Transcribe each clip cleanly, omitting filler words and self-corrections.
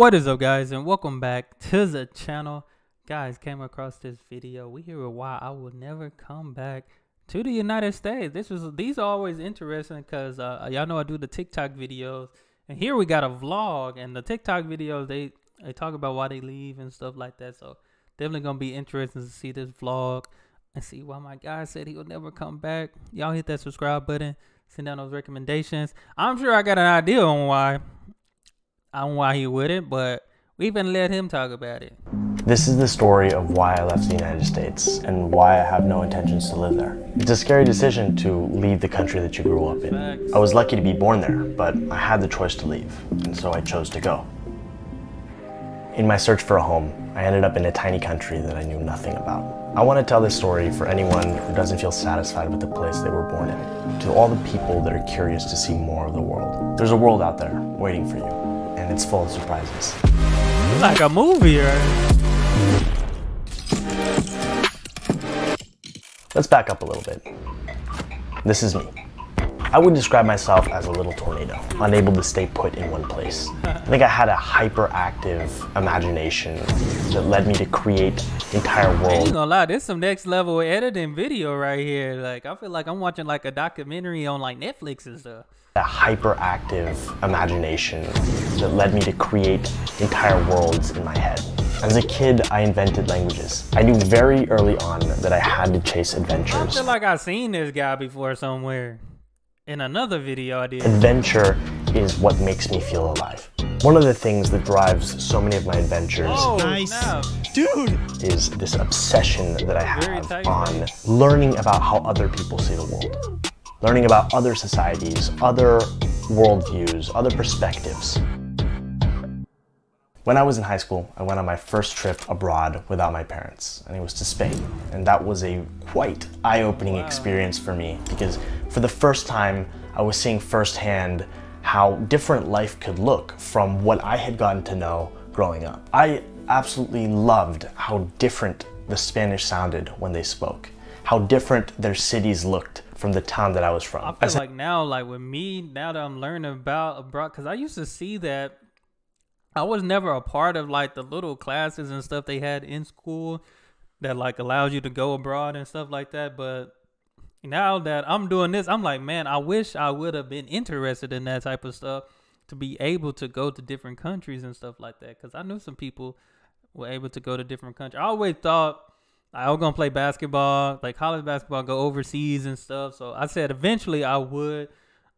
What is up, guys, and welcome back to the channel. Guys, came across this video. We hear why I will never come back to the United States. These are always interesting because y'all know I do the TikTok videos, and here we got a vlog. And the TikTok videos, they talk about why they leave and stuff like that. So definitely gonna be interesting to see this vlog and see why my guy said he will never come back. Y'all hit that subscribe button, send down those recommendations. I'm sure I got an idea on why he wouldn't, but we even let him talk about it. This is the story of why I left the United States and why I have no intentions to live there. It's a scary decision to leave the country that you grew up in. Facts. I was lucky to be born there, but I had the choice to leave, and so I chose to go. In my search for a home, I ended up in a tiny country that I knew nothing about. I want to tell this story for anyone who doesn't feel satisfied with the place they were born in, to all the people that are curious to see more of the world. There's a world out there waiting for you, and it's full of surprises. Like a movie, right? Let's back up a little bit. This is me. I would describe myself as a little tornado, unable to stay put in one place. I think I had a hyperactive imagination that led me to create entire I worlds. ain't gonna lie, this some next level editing video right here. Like, I feel like I'm watching like a documentary on like Netflix and stuff. A hyperactive imagination that led me to create entire worlds in my head. As a kid, I invented languages. I knew very early on that I had to chase I adventures. feel like I've seen this guy before somewhere. In another video I did. Adventure is what makes me feel alive. One of the things that drives so many of my adventures is this obsession that I have on learning about how other people see the world. Learning about other societies, other worldviews, other perspectives. When I was in high school, I went on my first trip abroad without my parents, and it was to Spain. And that was a quite eye-opening experience for me, because for the first time, I was seeing firsthand how different life could look from what I had gotten to know growing up. I absolutely loved how different the Spanish sounded when they spoke, how different their cities looked from the town that I was from. I feel like now, like with me, now that I'm learning about abroad, because I used to see that I was never a part of like the little classes and stuff they had in school that like allows you to go abroad and stuff like that. But now that I'm doing this, I'm like, man, I wish I would have been interested in that type of stuff to be able to go to different countries and stuff like that. Because I knew some people were able to go to different countries. I always thought I was going to play basketball, like college basketball, go overseas and stuff. So I said eventually I would,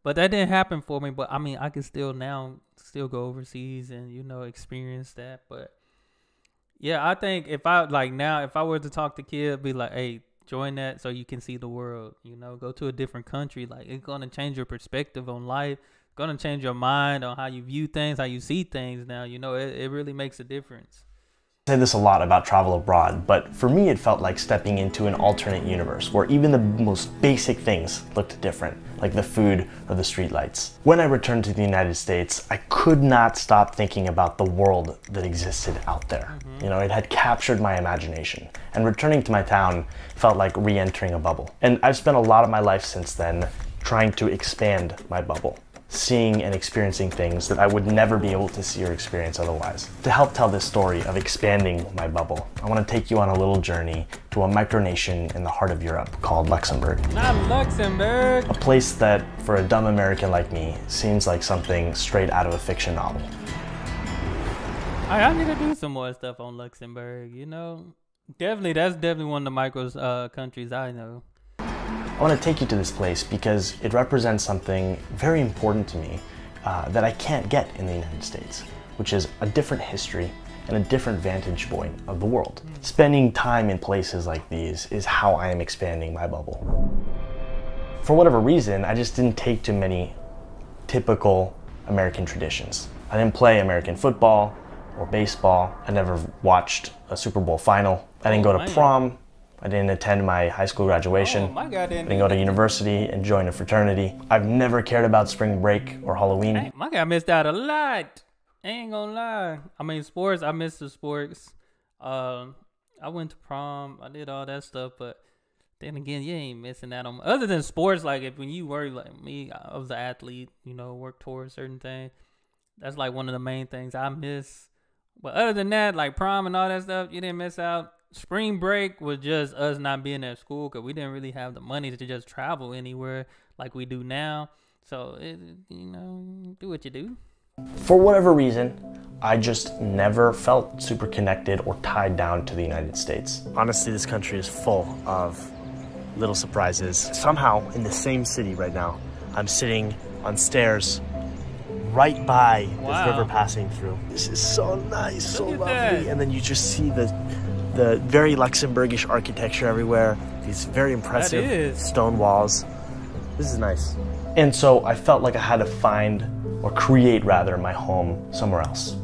but that didn't happen for me. But I mean, I can still go overseas and, you know, experience that. But yeah, I think if I were to talk to kids, be like, hey, join that so you can see the world, you know, go to a different country. Like, it's going to change your perspective on life. It's going to change your mind on how you view things, how you see things now. You know, it really makes a difference. I say this a lot about travel abroad, but for me it felt like stepping into an alternate universe where even the most basic things looked different, like the food or the streetlights. When I returned to the United States, I could not stop thinking about the world that existed out there. You know, it had captured my imagination, and returning to my town felt like re-entering a bubble. And I've spent a lot of my life since then trying to expand my bubble, seeing and experiencing things that I would never be able to see or experience otherwise. To help tell this story of expanding my bubble, I want to take you on a little journey to a micronation in the heart of Europe called Luxembourg. Not Luxembourg. A place that, for a dumb American like me, seems like something straight out of a fiction novel. I need to do some more stuff on Luxembourg, you know. That's definitely one of the micro countries I know. I want to take you to this place because it represents something very important to me that I can't get in the United States, which is a different history and a different vantage point of the world. Spending time in places like these is how I am expanding my bubble. For whatever reason, I just didn't take to many typical American traditions. I didn't play American football or baseball. I never watched a Super Bowl final. I didn't go to prom. I didn't attend my high school graduation. I didn't go to university and join a fraternity. I've never cared about spring break or Halloween. Hey, my guy missed out a lot. I ain't gonna lie. I mean, sports, I missed the sports. I went to prom. I did all that stuff, but then again, you ain't missing out on other than sports. Like when you work like me, I was an athlete, you know, work towards certain things. That's like one of the main things I miss. But other than that, like prom and all that stuff, you didn't miss out. Spring break was just us not being at school because we didn't really have the money to just travel anywhere like we do now. So, do what you do. For whatever reason, I just never felt super connected or tied down to the United States. Honestly, this country is full of little surprises. Somehow, in the same city right now, I'm sitting on stairs right by this river passing through. This is so nice, so lovely. And then you just see the very Luxembourgish architecture everywhere. These very impressive stone walls. This is nice. And so I felt like I had to find, or create rather, my home somewhere else.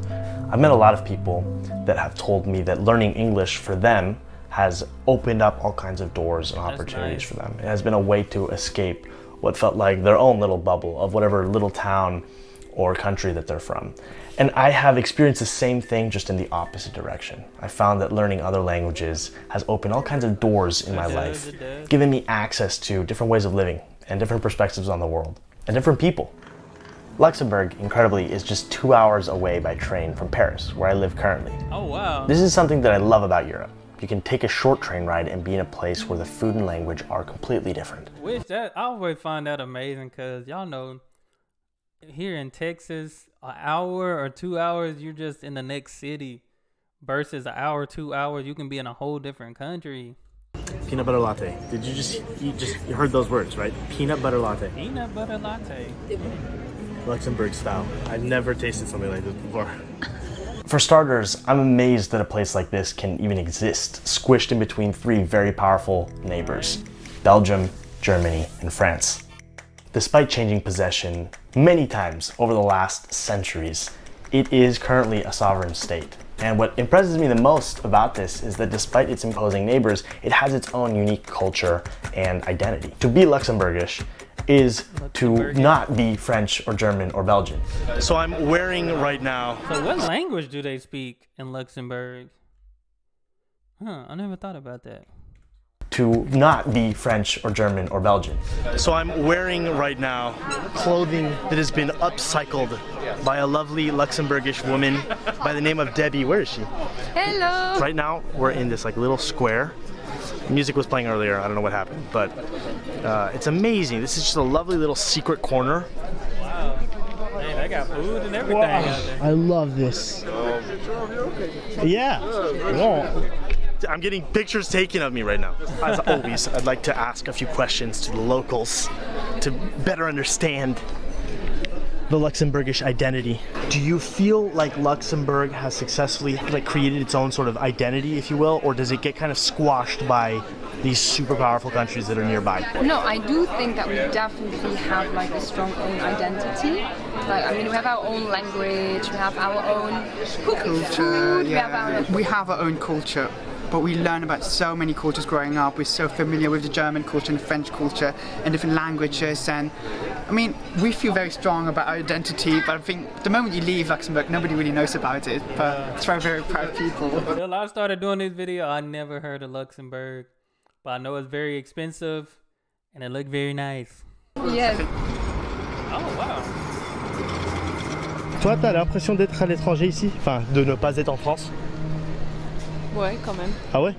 I've met a lot of people that have told me that learning English for them has opened up all kinds of doors and opportunities for them. It has been a way to escape what felt like their own little bubble of whatever little town or country that they're from. And I have experienced the same thing, just in the opposite direction. I found that learning other languages has opened all kinds of doors in my life, giving me access to different ways of living and different perspectives on the world and different people. Luxembourg, incredibly, is just 2 hours away by train from Paris, where I live currently. Oh, wow. This is something that I love about Europe. You can take a short train ride and be in a place where the food and language are completely different. I always find that amazing because y'all know, here in Texas, an hour or 2 hours, you're just in the next city, versus an hour, 2 hours, you can be in a whole different country. Peanut butter latte. Did you you heard those words, right? Peanut butter latte. Peanut butter latte. Luxembourg style. I've never tasted something like this before. For starters, I'm amazed that a place like this can even exist, squished in between three very powerful neighbors, Belgium, Germany, and France. Despite changing possession many times over the last centuries, it is currently a sovereign state. And what impresses me the most about this is that despite its imposing neighbors, it has its own unique culture and identity. To be Luxembourgish is to not be French or German or Belgian. So I'm wearing right now... So what language do they speak in Luxembourg? Huh, I never thought about that. To not be French or German or Belgian. So I'm wearing right now clothing that has been upcycled by a lovely Luxembourgish woman by the name of Debbie. Where is she? Hello! Right now we're in this like little square. Music was playing earlier, I don't know what happened, but it's amazing. This is just a lovely little secret corner. Wow. Hey, they got food and everything out there. I love this. Yeah. Whoa. I'm getting pictures taken of me right now. As always, I'd like to ask a few questions to the locals to better understand the Luxembourgish identity. Do you feel like Luxembourg has successfully created its own sort of identity, if you will, or does it get kind of squashed by these super powerful countries that are nearby? No, I do think that we definitely have like a strong own identity. Like, I mean, we have our own language, we have our own culture, we have our own culture. But we learn about so many cultures growing up. We're so familiar with the German culture and the French culture and different languages. And I mean, we feel very strong about our identity, but I think the moment you leave Luxembourg, nobody really knows about it. But it's very, very proud people. Until I started doing this video, I never heard of Luxembourg. But I know it's very expensive and it looked very nice. Yes. Oh, wow. Toi, t'as l'impression d'être à l'étranger ici? Enfin, de ne pas être en France? Ouais, quand même. Ah ouais?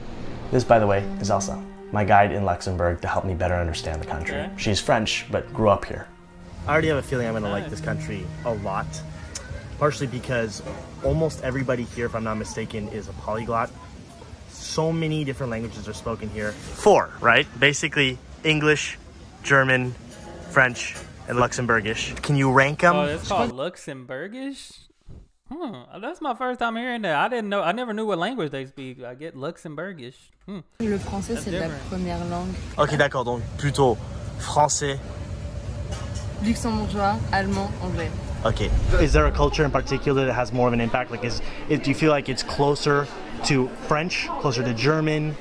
This, by the way, is Elsa, my guide in Luxembourg to help me better understand the country. Okay. She's French, but grew up here. I already have a feeling I'm gonna like this country a lot, partially because almost everybody here, if I'm not mistaken, is a polyglot. So many different languages are spoken here. 4, right? Basically, English, German, French, and Luxembourgish. Can you rank them? Oh, it's called Luxembourgish? That's my first time hearing that. I didn't know. I never knew what language they speak. I get Luxembourgish. Le français, c'est la première langue. Ok, d'accord. Donc plutôt français, Luxembourgeois, allemand, anglais. Okay. Is there a culture in particular that has more of an impact? Like, do you feel like it's closer to French, closer to German?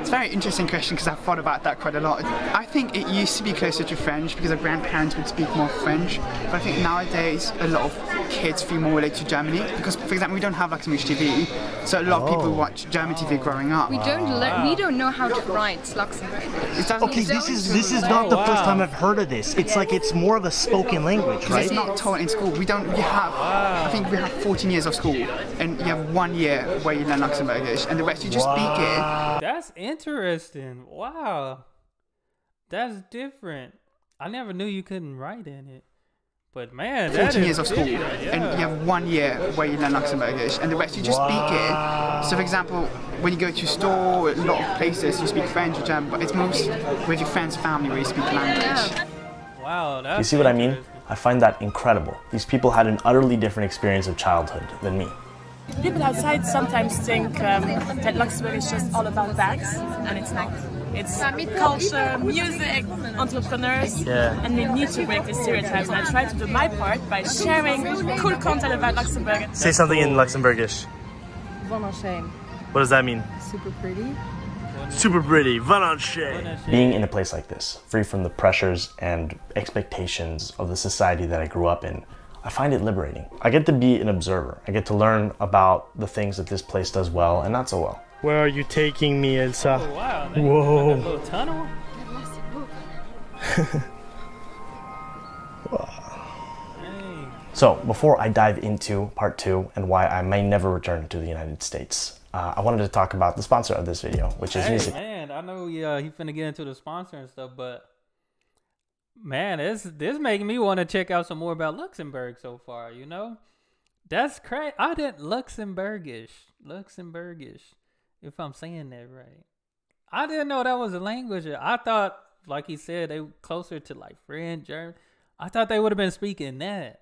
It's a very interesting question because I've thought about that quite a lot. I think it used to be closer to French because our grandparents would speak more French, but I think nowadays a lot of kids feel more related to Germany because, for example, we don't have Luxembourgish TV, so a lot of people watch German TV growing up. We don't know how to write Luxembourgish. Okay, this is not the first time I've heard of this. It's like it's more of a spoken language, right? It's not taught in school. I think we have 14 years of school, and you have 1 year where you learn Luxembourgish, and the rest you just speak it. That's interesting. Wow. That's different. I never knew you couldn't write in it. But man, 14 years of school, and you have 1 year where you learn Luxembourgish, and the rest you just speak it. So for example, when you go to a store, a lot of places you speak French or German, but it's most with your friends, family where you speak language. Wow, that's You see what I mean? I find that incredible. These people had an utterly different experience of childhood than me. People outside sometimes think that Luxembourg is just all about bags, and it's not. It's culture, music, entrepreneurs, and we need to break these stereotypes. And I try to do my part by sharing cool content about Luxembourg. Say something in Luxembourgish. Wunderschön. What does that mean? Super pretty. Super pretty, wunderschön. Being in a place like this, free from the pressures and expectations of the society that I grew up in, I find it liberating. I get to be an observer. I get to learn about the things that this place does well and not so well. Where are you taking me, Elsa? Oh, wow. Whoa. Like a little tunnel? So, before I dive into part 2 and why I may never return to the United States, I wanted to talk about the sponsor of this video, which is Musicbed. Man, I know he finna get into the sponsor and stuff, but man, this making me want to check out some more about Luxembourg so far, you know? That's crazy. I didn't Luxembourgish, if I'm saying that right. I didn't know that was a language. I thought, like he said, they were closer to like French, German. I thought they would have been speaking that.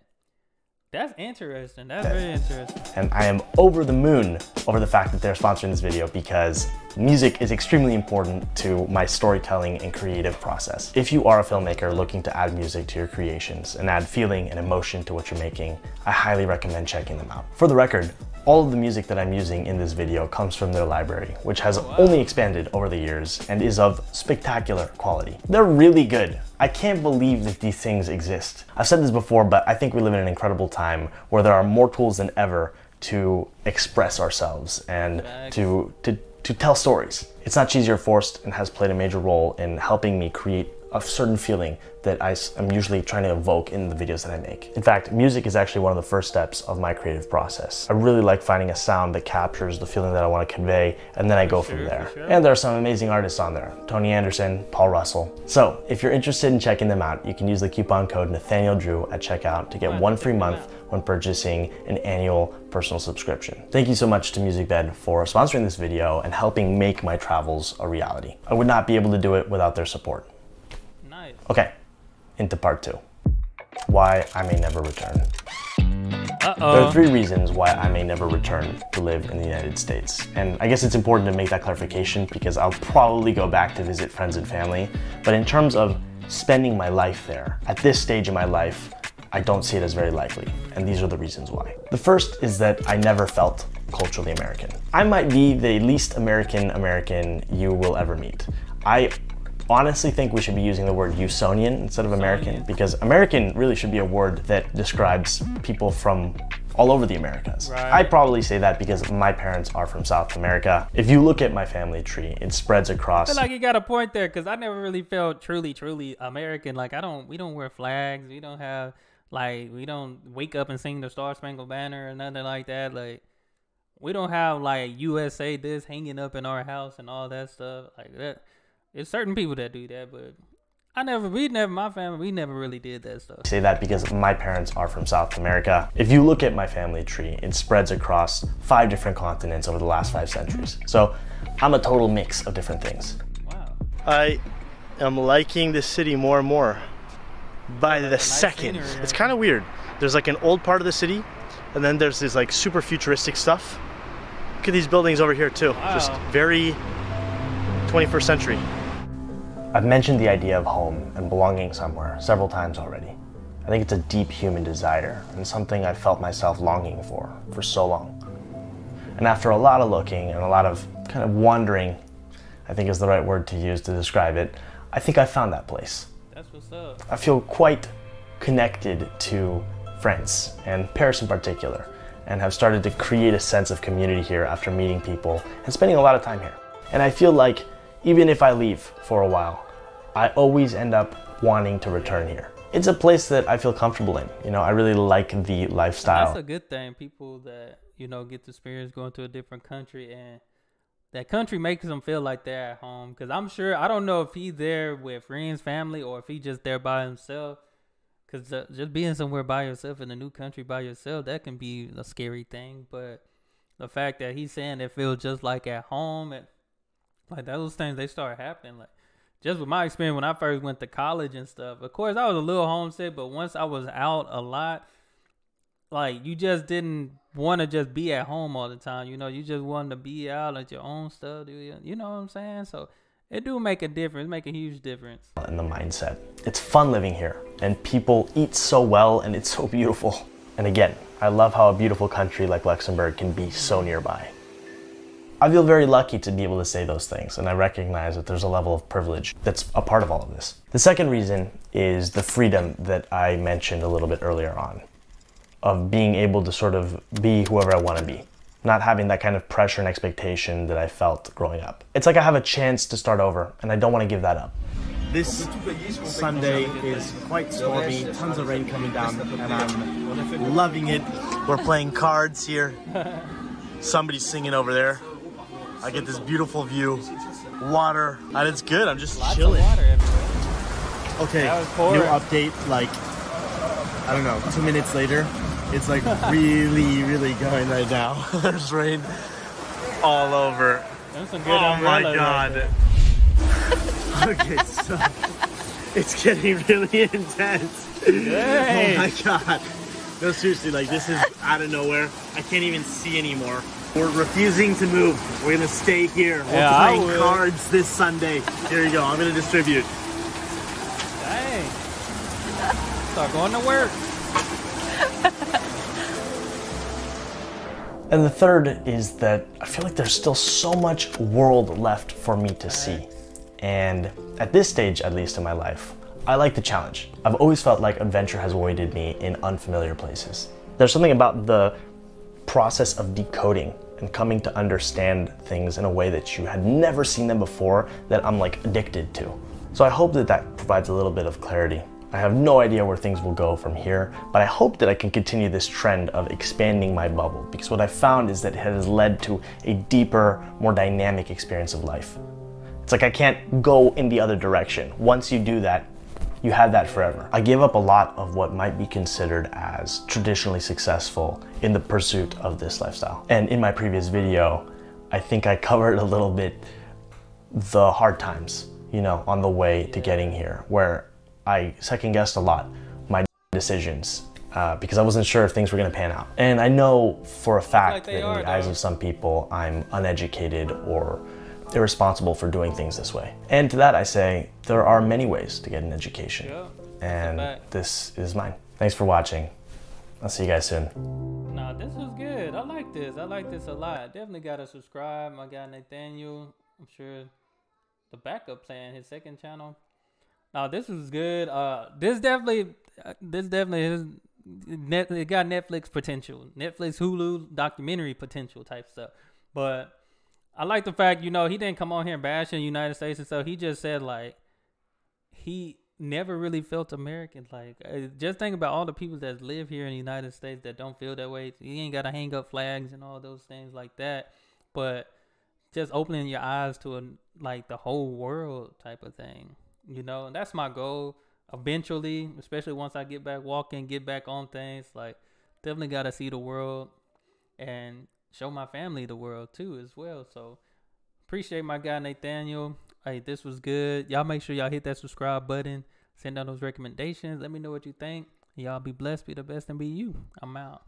That's interesting. That's very interesting. And I am over the moon over the fact that they're sponsoring this video because music is extremely important to my storytelling and creative process. If you are a filmmaker looking to add music to your creations and add feeling and emotion to what you're making, I highly recommend checking them out. For the record, all of the music that I'm using in this video comes from their library, which has only expanded over the years and is of spectacular quality. They're really good. I can't believe that these things exist. I've said this before, but I think we live in an incredible time where there are more tools than ever to express ourselves and to tell stories. It's not cheesy or forced and has played a major role in helping me create a certain feeling that I'm usually trying to evoke in the videos that I make. In fact, music is actually one of the first steps of my creative process. I really like finding a sound that captures the feeling that I want to convey, and then I go from there. And there are some amazing artists on there. Tony Anderson, Paul Russell. So if you're interested in checking them out, you can use the coupon code nathaniel at checkout to get 1 free month when purchasing an annual personal subscription. Thank you so much to Musicbed for sponsoring this video and helping make my travels a reality. I would not be able to do it without their support. Okay, into part 2. Why I may never return. There are 3 reasons why I may never return to live in the United States. And I guess it's important to make that clarification because I'll probably go back to visit friends and family. But in terms of spending my life there, at this stage in my life, I don't see it as very likely. And these are the reasons why. The first is that I never felt culturally American. I might be the least American you will ever meet. I honestly think we should be using the word Usonian instead of American, because American really should be a word that describes people from all over the Americas. Right. I probably say that because my parents are from South America. If you look at my family tree, it spreads across. I feel like you got a point there, because I never really felt truly American. Like we don't wear flags. We don't have we don't wake up and sing the Star Spangled Banner or nothing like that. Like we don't have like USA this hanging up in our house and all that stuff like that. It's certain people that do that, but my family, we never really did that stuff. I say that because my parents are from South America. If you look at my family tree, it spreads across 5 different continents over the last 5 centuries. So I'm a total mix of different things. Wow. I am liking this city more and more by the second. scenery, It's kind of weird. There's like an old part of the city, and then there's this like super futuristic stuff. Look at these buildings over here too. Wow. Just very 21st century. I've mentioned the idea of home and belonging somewhere several times already. I think it's a deep human desire and something I've felt myself longing for so long. And after a lot of looking and a lot of kind of wandering, I think is the right word to use to describe it. I think I found that place. That's what's up. I feel quite connected to France, and Paris in particular, and have started to create a sense of community here after meeting people and spending a lot of time here. And I feel like even if I leave for a while, I always end up wanting to return here. It's a place that I feel comfortable in. You know, I really like the lifestyle. That's a good thing. People that, you know, get the experience going to a different country, and that country makes them feel like they're at home. Because I'm sure, I don't know if he's there with friends, family, or if he's just there by himself. Because just being somewhere by yourself in a new country by yourself, that can be a scary thing. But the fact that he's saying it feels just like at home, and like those things, they start happening. Like, just with my experience when I first went to college and stuff, of course I was a little homesick, but once I was out a lot, like, you just didn't want to just be at home all the time. You know, you just wanted to be out at your own stuff. You know what I'm saying? So it do make a difference, make a huge difference. In the mindset. It's fun living here, and people eat so well, and it's so beautiful. And again, I love how a beautiful country like Luxembourg can be so nearby. I feel very lucky to be able to say those things, and I recognize that there's a level of privilege that's a part of all of this. The second reason is the freedom that I mentioned a little bit earlier on, of being able to sort of be whoever I want to be, not having that kind of pressure and expectation that I felt growing up. It's like I have a chance to start over, and I don't want to give that up. This Sunday is quite stormy, tons of rain coming down, and I'm loving it. We're playing cards here. Somebody's singing over there. I get this beautiful view, water, and it's good. I'm just chilling. Okay, new update, like, I don't know, 2 minutes later. It's like really going right now. There's rain all over. That's some good oh my umbrella god. Right Okay, so it's getting really intense. Hey. Oh my god. No, seriously, like, this is out of nowhere. I can't even see anymore. We're refusing to move. We're gonna stay here. We're playing cards this Sunday. Here you go. I'm gonna distribute. Dang. Start going to work. And the third is that I feel like there's still so much world left for me to see. And at this stage, at least in my life, I like the challenge. I've always felt like adventure has awaited me in unfamiliar places. There's something about the process of decoding and coming to understand things in a way that you had never seen them before that I'm like addicted to. So I hope that that provides a little bit of clarity. I have no idea where things will go from here, but I hope that I can continue this trend of expanding my bubble, because what I found is that it has led to a deeper, more dynamic experience of life. It's like I can't go in the other direction. Once you do that, you have that forever. I gave up a lot of what might be considered as traditionally successful in the pursuit of this lifestyle. And in my previous video, I think I covered a little bit the hard times, you know, on the way to getting here, where I second-guessed a lot my decisions because I wasn't sure if things were gonna pan out. And I know for a fact that in the eyes of some people, I'm uneducated or irresponsible for doing things this way. And to that I say, there are many ways to get an education. Yeah, and this is mine. Thanks for watching. I'll see you guys soon. Nah, this was good. I like this. I like this a lot. Definitely gotta subscribe. My guy Nathaniel. I'm sure the backup plan, his second channel. Now this was good. This definitely is. It got Netflix potential, Netflix, Hulu documentary potential type stuff. But I like the fact, you know, he didn't come on here bashing the United States and stuff. He just said like he never really felt American. Like, just think about all the people that live here in the United States that don't feel that way. You ain't gotta hang up flags and all those things like that. But just opening your eyes to like the whole world type of thing. You know, and that's my goal eventually, especially once I get back walking, get back on things. Like, definitely got to see the world and show my family the world too as well. So appreciate my guy Nathaniel. Hey, this was good. Y'all make sure y'all hit that subscribe button, send out those recommendations. Let me know what you think. Y'all be blessed, be the best, and be you. I'm out.